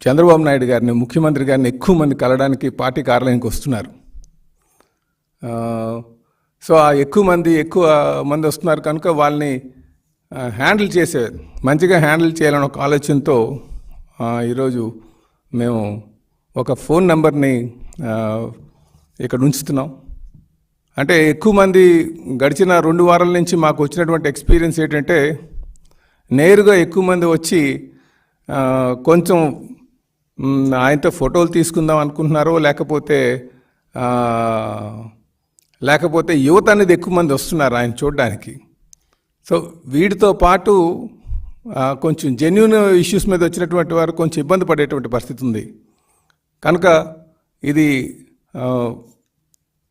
చంద్రబాబు నాయుడు గారిని, ముఖ్యమంత్రి గారిని ఎక్కువ మంది కలవడానికి పార్టీ కార్యాలయానికి వస్తున్నారు. సో ఆ ఎక్కువ మంది వస్తున్నారు కనుక వాళ్ళని మంచిగా హ్యాండిల్ చేయాలని ఒక ఆలోచనతో ఈరోజు మేము ఒక ఫోన్ నెంబర్ని ఇక్కడ ఉంచుతున్నాం. అంటే ఎక్కువ మంది గడిచిన 2 వారాల నుంచి మాకు వచ్చినటువంటి ఎక్స్పీరియన్స్ ఏంటంటే, నేరుగా ఎక్కువ మంది వచ్చి కొంచెం ఆయనతో ఫోటోలు తీసుకుందాం అనుకుంటున్నారో, లేకపోతే యువత అనేది ఎక్కువ మంది వస్తున్నారు ఆయన చూడడానికి. సో వీటితో పాటు కొంచెం జెన్యూన్ ఇష్యూస్ మీద వచ్చినటువంటి వారు కొంచెం ఇబ్బంది పడేటువంటి పరిస్థితి ఉంది. కనుక ఇది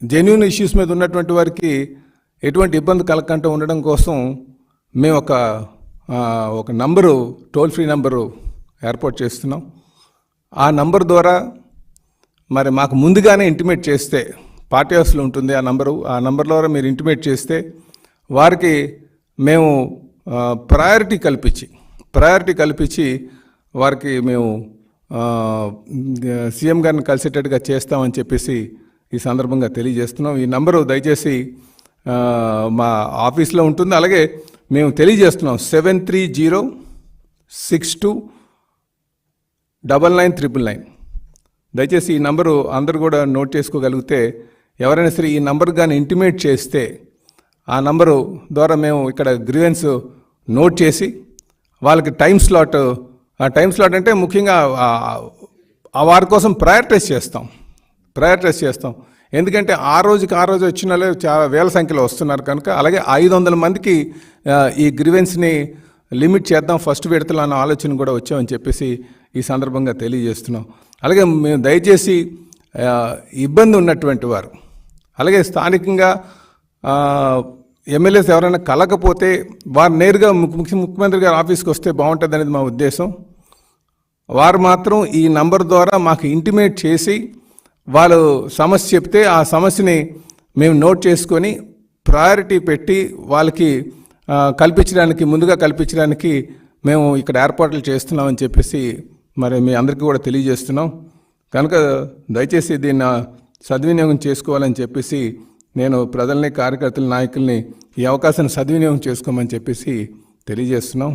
జెన్యూన్ ఇష్యూస్ మీద ఉన్నటువంటి వారికి ఎటువంటి ఇబ్బంది కలగకుండా ఉండడం కోసం మేము ఒక నంబరు, టోల్ ఫ్రీ నంబరు ఏర్పాటు చేస్తున్నాం. ఆ నంబర్ ద్వారా మరి మాకు ముందుగానే ఇంటిమేట్ చేస్తే, పార్టీ హౌస్లో ఉంటుంది ఆ నంబర్ ద్వారా మీరు ఇంటిమేట్ చేస్తే వారికి మేము ప్రయారిటీ కల్పించి వారికి మేము సీఎం గారిని కలిసేటట్టుగా చేస్తామని చెప్పేసి ఈ సందర్భంగా తెలియజేస్తున్నాం. ఈ నంబరు దయచేసి మా ఆఫీస్లో ఉంటుంది. అలాగే మేము తెలియజేస్తున్నాం 7306299999. దయచేసి ఈ నంబరు అందరూ కూడా నోట్ చేసుకోగలిగితే, ఎవరైనా సరే ఈ నంబర్ కానీ ఇంటిమేట్ చేస్తే ఆ నంబరు ద్వారా మేము ఇక్కడ గ్రీవెన్స్ నోట్ చేసి వాళ్ళకి టైం స్లాట్ అంటే ముఖ్యంగా వారి కోసం ప్రయారిటైజ్ చేస్తాం. ఎందుకంటే ఆ రోజు వచ్చిన వాళ్ళు చాలా వేల సంఖ్యలో వస్తున్నారు కనుక, అలాగే 500 మందికి ఈ గ్రీవెన్స్ని లిమిట్ చేద్దాం ఫస్ట్ విడతలో అన్న ఆలోచన కూడా వచ్చామని చెప్పేసి ఈ సందర్భంగా తెలియజేస్తున్నాం. అలాగే మేము దయచేసి ఇబ్బంది ఉన్నటువంటి వారు, అలాగే స్థానికంగా ఎమ్మెల్యేస్ ఎవరైనా కలకపోతే వారు నేరుగా ముఖ్యమంత్రి గారి ఆఫీస్కి వస్తే బాగుంటుంది అనేది మా ఉద్దేశం. వారు మాత్రం ఈ నంబర్ ద్వారా మాకు ఇంటిమేట్ చేసి వాళ్ళు సమస్య చెప్తే ఆ సమస్యని మేము నోట్ చేసుకొని ప్రయారిటీ పెట్టి వాళ్ళకి ముందుగా కల్పించడానికి మేము ఇక్కడ ఏర్పాట్లు చేస్తున్నామని చెప్పేసి మరి మీ అందరికీ కూడా తెలియజేస్తున్నాం. కనుక దయచేసి దీన్ని సద్వినియోగం చేసుకోవాలని చెప్పేసి నేను ప్రజల్ని, కార్యకర్తల, నాయకుల్ని ఈ అవకాశాన్ని సద్వినియోగం చేసుకోమని చెప్పేసి తెలియజేస్తున్నాం.